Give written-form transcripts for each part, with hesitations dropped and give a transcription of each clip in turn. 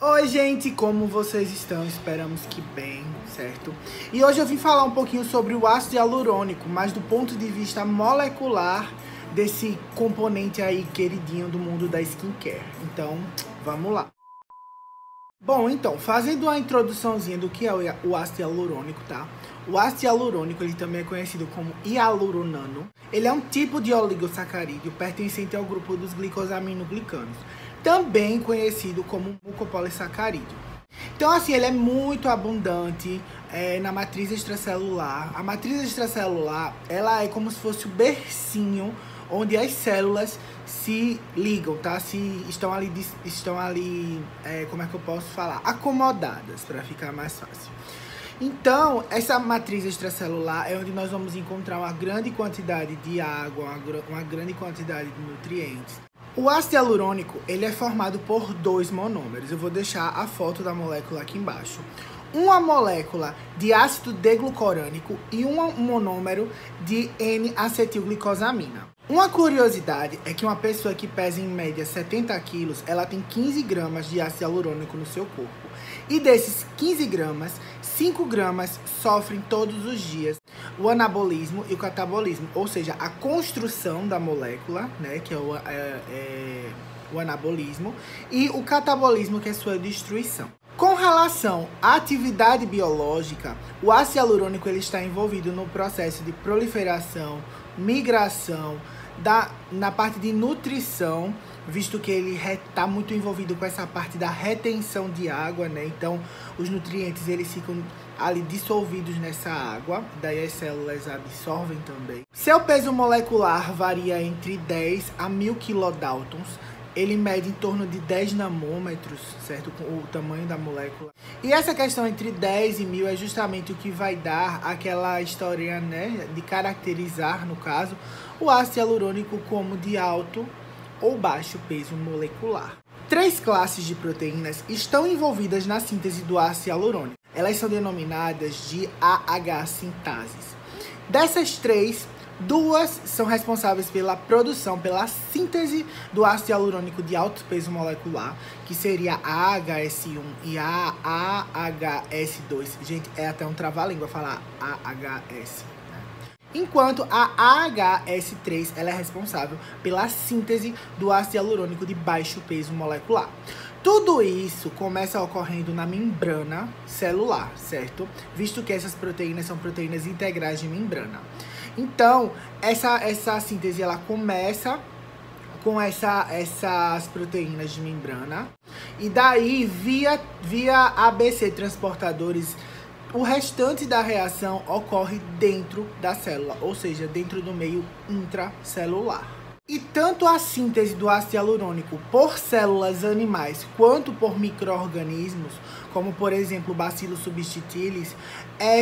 Oi, gente, como vocês estão? Esperamos que bem, certo? E hoje eu vim falar um pouquinho sobre o ácido hialurônico, mas do ponto de vista molecular desse componente aí queridinho do mundo da skincare. Então, vamos lá. Bom, então, fazendo uma introduçãozinha do que é o ácido hialurônico, tá? O ácido hialurônico, ele também é conhecido como hialuronano. Ele é um tipo de oligosacarídeo pertencente ao grupo dos glicosaminoglicanos, também conhecido como mucopolissacarídeo. Então, assim, ele é muito abundante na matriz extracelular. A matriz extracelular, ela é como se fosse o bercinho onde as células se ligam, tá? Estão ali, como é que eu posso falar? Acomodadas, para ficar mais fácil. Então, essa matriz extracelular é onde nós vamos encontrar uma grande quantidade de água, uma grande quantidade de nutrientes. O ácido hialurônico, ele é formado por dois monômeros. Eu vou deixar a foto da molécula aqui embaixo. Uma molécula de ácido D-glucorânico e um monômero de N-acetilglicosamina. Uma curiosidade é que uma pessoa que pesa em média 70 quilos, ela tem 15 gramas de ácido hialurônico no seu corpo. E desses 15 gramas, 5 gramas sofrem todos os dias o anabolismo e o catabolismo, ou seja, a construção da molécula, né, que é o anabolismo, e o catabolismo, que é sua destruição. Com relação à atividade biológica, o ácido hialurônico ele está envolvido no processo de proliferação, migração, na parte de nutrição, visto que ele está muito envolvido com essa parte da retenção de água, né? Então, os nutrientes eles ficam ali dissolvidos nessa água, daí as células absorvem também. Seu peso molecular varia entre 10 a 1000 kilodaltons. Ele mede em torno de 10 nanômetros, certo? O tamanho da molécula. E essa questão entre 10 e 1000 é justamente o que vai dar aquela história, né? De caracterizar, no caso, o ácido hialurônico como de alto ou baixo peso molecular. 3 classes de proteínas estão envolvidas na síntese do ácido hialurônico. Elas são denominadas de AH sintases. Dessas 3, 2 são responsáveis pela produção, pela síntese do ácido hialurônico de alto peso molecular, que seria a AHS1 e a AHS2. Gente, é até um trava-língua falar AHS. Enquanto a AHS3 ela é responsável pela síntese do ácido hialurônico de baixo peso molecular. Tudo isso começa ocorrendo na membrana celular, certo? Visto que essas proteínas são proteínas integrais de membrana. Então, essa síntese ela começa com essas proteínas de membrana. E daí, via ABC transportadores, o restante da reação ocorre dentro da célula, ou seja, dentro do meio intracelular. E tanto a síntese do ácido hialurônico por células animais quanto por micro-organismos, como por exemplo o Bacillus subtilis,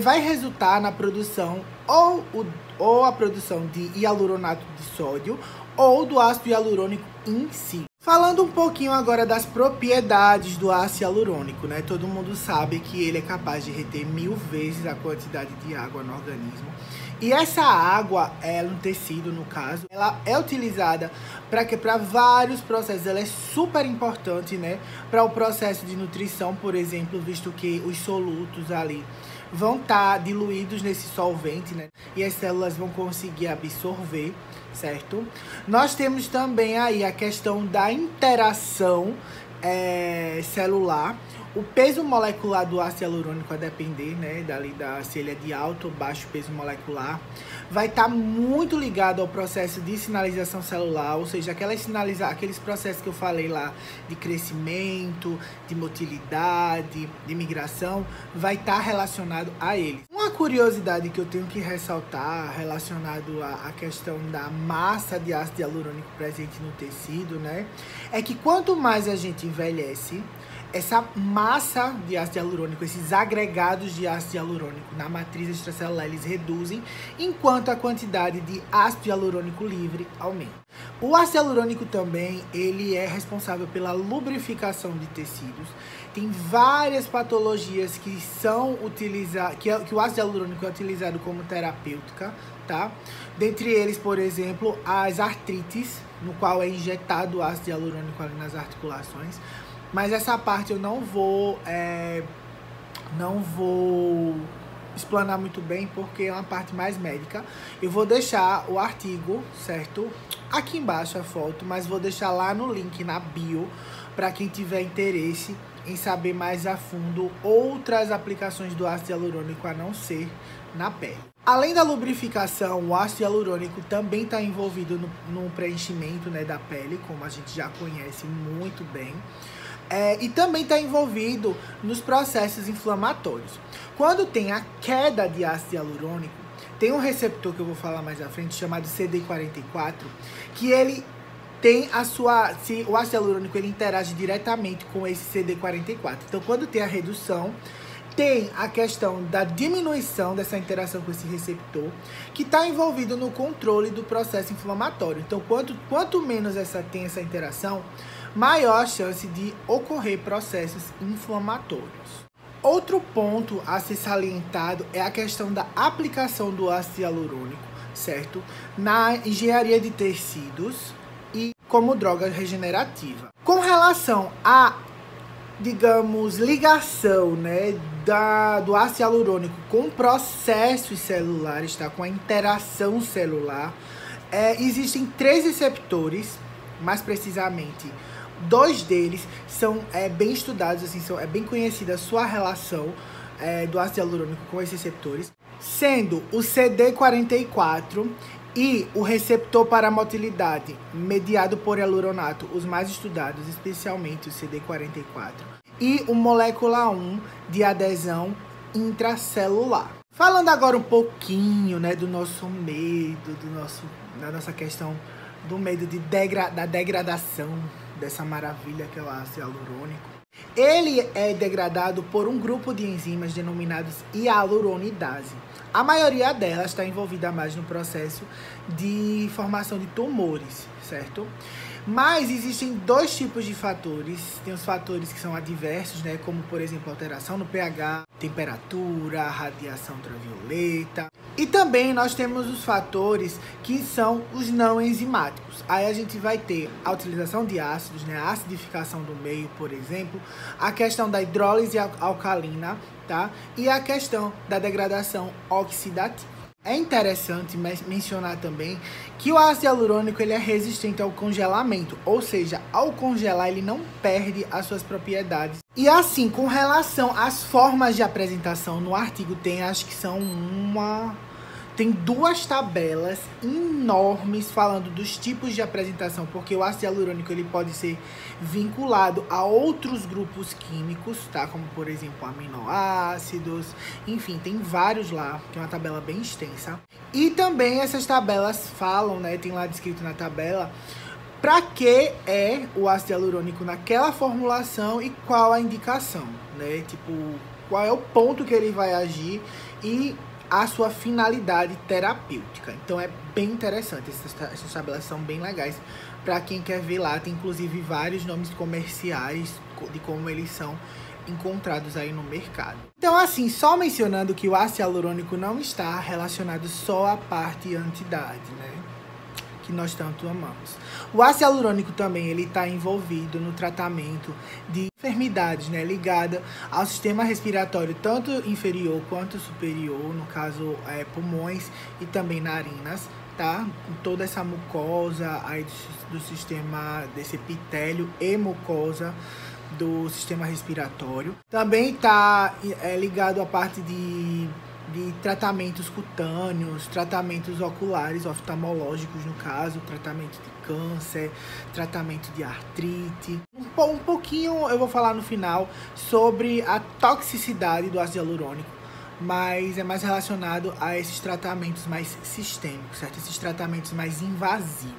vai resultar na produção ou a produção de hialuronato de sódio ou do ácido hialurônico em si. Falando um pouquinho agora das propriedades do ácido hialurônico, né? Todo mundo sabe que ele é capaz de reter 1000 vezes a quantidade de água no organismo. E essa água, no tecido, no caso, ela é utilizada para vários processos. Ela é super importante, né? Para o processo de nutrição, por exemplo, visto que os solutos ali vão estar diluídos nesse solvente, né? E as células vão conseguir absorver, certo? Nós temos também aí a questão da interação celular. O peso molecular do ácido hialurônico, a depender, né, se ele é de alto ou baixo peso molecular, vai estar muito ligado ao processo de sinalização celular, ou seja, aqueles processos que eu falei lá de crescimento, de motilidade, de migração, vai estar relacionado a ele. Uma curiosidade que eu tenho que ressaltar relacionado à questão da massa de ácido hialurônico presente no tecido, né, é que quanto mais a gente envelhece, essa massa de ácido hialurônico, esses agregados de ácido hialurônico na matriz extracelular, eles reduzem, enquanto a quantidade de ácido hialurônico livre aumenta. O ácido hialurônico também, ele é responsável pela lubrificação de tecidos. Tem várias patologias que são utilizadas, que o ácido hialurônico é utilizado como terapêutica, tá? Dentre eles, por exemplo, as artrites, no qual é injetado o ácido hialurônico ali nas articulações. mas essa parte eu não vou explanar muito bem, porque é uma parte mais médica. Eu vou deixar o artigo, certo? Aqui embaixo a foto, mas vou deixar lá no link, na bio, para quem tiver interesse em saber mais a fundo outras aplicações do ácido hialurônico a não ser na pele. Além da lubrificação, o ácido hialurônico também está envolvido no preenchimento, né, da pele, como a gente já conhece muito bem. E também está envolvido nos processos inflamatórios. Quando tem a queda de ácido hialurônico, tem um receptor que eu vou falar mais à frente, chamado CD44, que ele tem o ácido hialurônico ele interage diretamente com esse CD44. Então, quando tem a redução, tem a questão da diminuição dessa interação com esse receptor, que está envolvido no controle do processo inflamatório. Então, quanto menos tem essa interação, maior a chance de ocorrer processos inflamatórios. Outro ponto a ser salientado é a questão da aplicação do ácido hialurônico, certo? Na engenharia de tecidos e como droga regenerativa. Com relação à, digamos, ligação, né, do ácido hialurônico com processos celulares, tá? Com a interação celular, existem 3 receptores, mais precisamente 2 deles são bem estudados, assim, é bem conhecida a sua relação do ácido hialurônico com esses receptores, sendo o CD44 e o receptor para a motilidade mediado por hialuronato, os mais estudados, especialmente o CD44, e o molécula 1 de adesão intracelular. Falando agora um pouquinho, né, do nosso medo, da nossa questão do medo da degradação dessa maravilha que é o ácido hialurônico. Ele é degradado por um grupo de enzimas denominados hialuronidase. A maioria delas está envolvida mais no processo de formação de tumores, certo? Mas existem 2 tipos de fatores. Tem os fatores que são adversos, né? Como, por exemplo, alteração no pH, temperatura, radiação ultravioleta. E também nós temos os fatores que são os não enzimáticos. Aí a gente vai ter a utilização de ácidos, né? A acidificação do meio, por exemplo. A questão da hidrólise alcalina, tá? E a questão da degradação oxidativa. É interessante mencionar também que o ácido hialurônico ele é resistente ao congelamento, ou seja, ao congelar ele não perde as suas propriedades. E assim, com relação às formas de apresentação, no artigo tem, acho que tem 2 tabelas enormes falando dos tipos de apresentação, porque o ácido hialurônico ele pode ser vinculado a outros grupos químicos, tá? Como, por exemplo, aminoácidos, enfim, tem vários lá, que é uma tabela bem extensa. E também essas tabelas falam, né, tem lá descrito na tabela, para que é o ácido hialurônico naquela formulação e qual a indicação, né? Tipo, qual é o ponto que ele vai agir e a sua finalidade terapêutica. Então é bem interessante, essas tabelas são bem legais para quem quer ver lá. Tem inclusive vários nomes comerciais de como eles são encontrados aí no mercado. Então assim, só mencionando que o ácido hialurônico não está relacionado só à parte anti-idade, né, que nós tanto amamos. O ácido hialurônico também ele está envolvido no tratamento de enfermidades, né, ligada ao sistema respiratório, tanto inferior quanto superior, no caso pulmões e também narinas, tá? Toda essa mucosa aí do sistema, desse epitélio e mucosa do sistema respiratório. Também está ligado à parte de tratamentos cutâneos, tratamentos oculares, oftalmológicos no caso, tratamento de câncer, tratamento de artrite. Um pouquinho eu vou falar no final sobre a toxicidade do ácido hialurônico, mas é mais relacionado a esses tratamentos mais sistêmicos, certo? Esses tratamentos mais invasivos.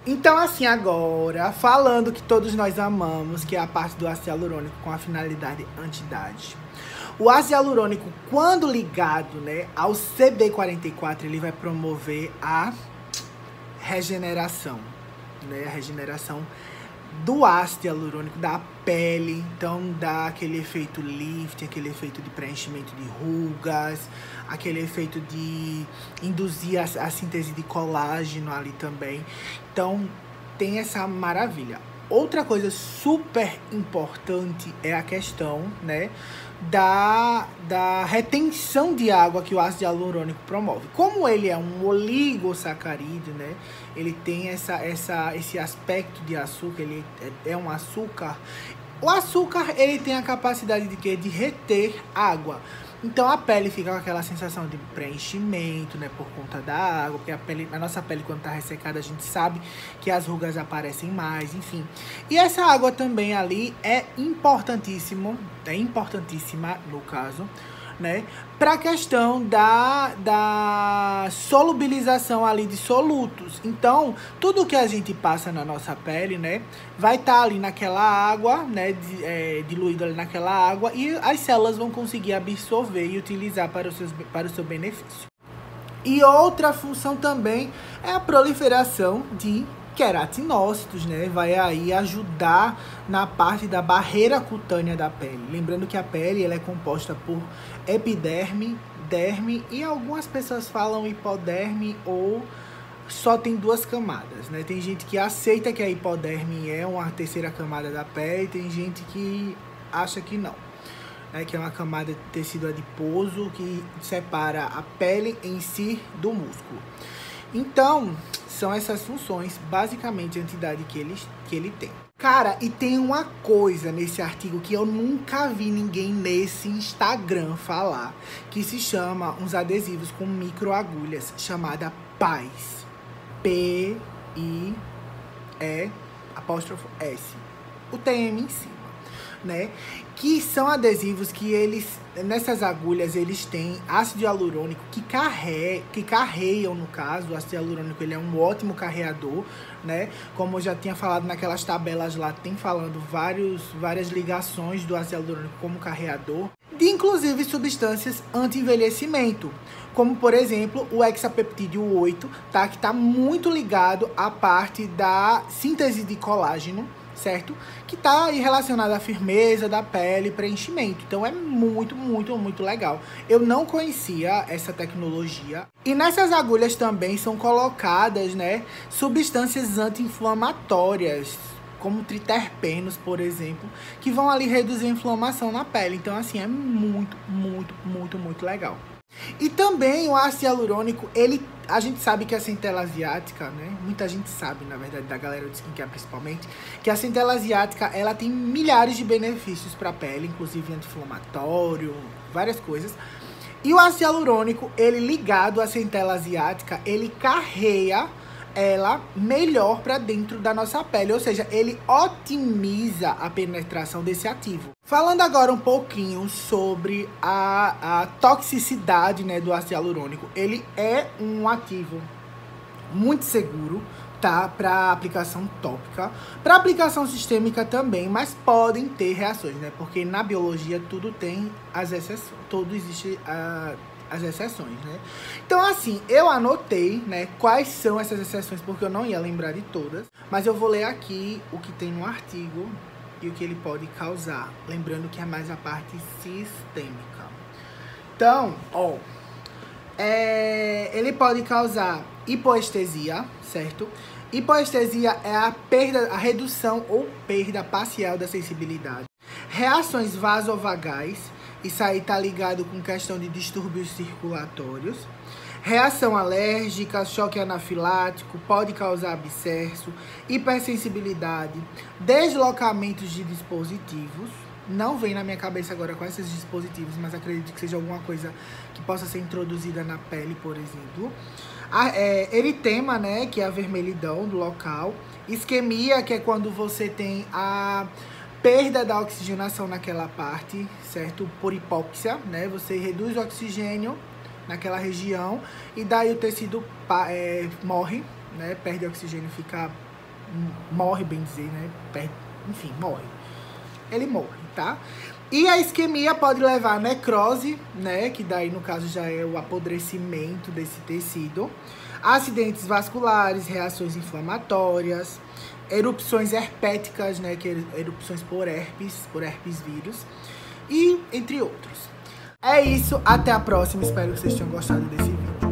Então assim, agora, falando que todos nós amamos, que é a parte do ácido hialurônico com a finalidade anti-idade. O ácido hialurônico, quando ligado, né, ao CD44, ele vai promover a regeneração, né, a regeneração do ácido hialurônico, da pele. Então dá aquele efeito lifting, aquele efeito de preenchimento de rugas, aquele efeito de induzir a síntese de colágeno ali também. Então tem essa maravilha. outra coisa super importante é a questão, né, da retenção de água que o ácido hialurônico promove. Como ele é um oligosacarídeo, né, ele tem esse aspecto de açúcar, ele é um açúcar. O açúcar, ele tem a capacidade de quê? De reter água. Então a pele fica com aquela sensação de preenchimento, né, por conta da água, porque a nossa pele quando tá ressecada a gente sabe que as rugas aparecem mais, enfim. E essa água também ali é importantíssima no caso, né, para a questão da solubilização ali de solutos. Então, tudo que a gente passa na nossa pele, né, vai estar ali naquela água, né, diluído ali naquela água, e as células vão conseguir absorver e utilizar para o seu benefício. E outra função também é a proliferação de queratinócitos, né? Vai aí ajudar na parte da barreira cutânea da pele. Lembrando que a pele ela é composta por epiderme, derme e algumas pessoas falam hipoderme ou só tem 2 camadas, né? Tem gente que aceita que a hipoderme é uma terceira camada da pele, tem gente que acha que não, né? Que é uma camada de tecido adiposo que separa a pele em si do músculo. Então, são essas funções, basicamente, a entidade que ele tem. Cara, e tem uma coisa nesse artigo que eu nunca vi ninguém nesse Instagram falar, que se chama uns adesivos com microagulhas, chamada PIES. P-I-E''S. O TM em cima, né? Que são adesivos que nessas agulhas, eles têm ácido hialurônico que carreiam, no caso. O ácido hialurônico, ele é um ótimo carreador, né? Como eu já tinha falado naquelas tabelas lá, tem falando várias ligações do ácido hialurônico como carreador, de inclusive substâncias anti-envelhecimento, como por exemplo o hexapeptídeo 8, tá? Que está muito ligado à parte da síntese de colágeno, certo? Que tá aí relacionado à firmeza da pele, preenchimento. Então é muito, muito, muito legal. Eu não conhecia essa tecnologia. E nessas agulhas também são colocadas, né, substâncias anti-inflamatórias, como triterpenos, por exemplo, que vão ali reduzir a inflamação na pele. Então, assim, é muito, muito, muito, muito legal. E também o ácido hialurônico, a gente sabe que a centela asiática, né? Muita gente sabe, na verdade, da galera do skincare principalmente, que a centela asiática, ela tem milhares de benefícios para a pele, inclusive anti-inflamatório, várias coisas. E o ácido hialurônico, ele ligado à centela asiática, ele carreia ela melhor para dentro da nossa pele, ou seja, ele otimiza a penetração desse ativo. Falando agora um pouquinho sobre a toxicidade, né, do ácido hialurônico, ele é um ativo muito seguro, tá, para aplicação tópica, para aplicação sistêmica também, mas podem ter reações, né, porque na biologia tudo tem as exceções, tudo existe as exceções, né? Então, assim, eu anotei, né, quais são essas exceções, porque eu não ia lembrar de todas, mas eu vou ler aqui o que tem no artigo e o que ele pode causar, lembrando que é mais a parte sistêmica. Então, ó, ele pode causar hipoestesia, certo? Hipoestesia é a redução ou perda parcial da sensibilidade. Reações vasovagais, isso aí tá ligado com questão de distúrbios circulatórios. Reação alérgica, choque anafilático, pode causar abscesso, hipersensibilidade, deslocamentos de dispositivos. Não vem na minha cabeça agora quais esses dispositivos, mas acredito que seja alguma coisa que possa ser introduzida na pele, por exemplo. Eritema, né, que é a vermelhidão do local. Isquemia, que é quando você tem a perda da oxigenação naquela parte, certo? Por hipóxia, né? Você reduz o oxigênio naquela região e daí o tecido morre, né? Perde oxigênio, morre, bem dizer, né? Enfim, morre. Ele morre, tá? E a isquemia pode levar a necrose, né? Que daí, no caso, já é o apodrecimento desse tecido. Acidentes vasculares, reações inflamatórias, erupções herpéticas, né, que é erupções por herpes vírus, e entre outros. É isso, até a próxima, espero que vocês tenham gostado desse vídeo.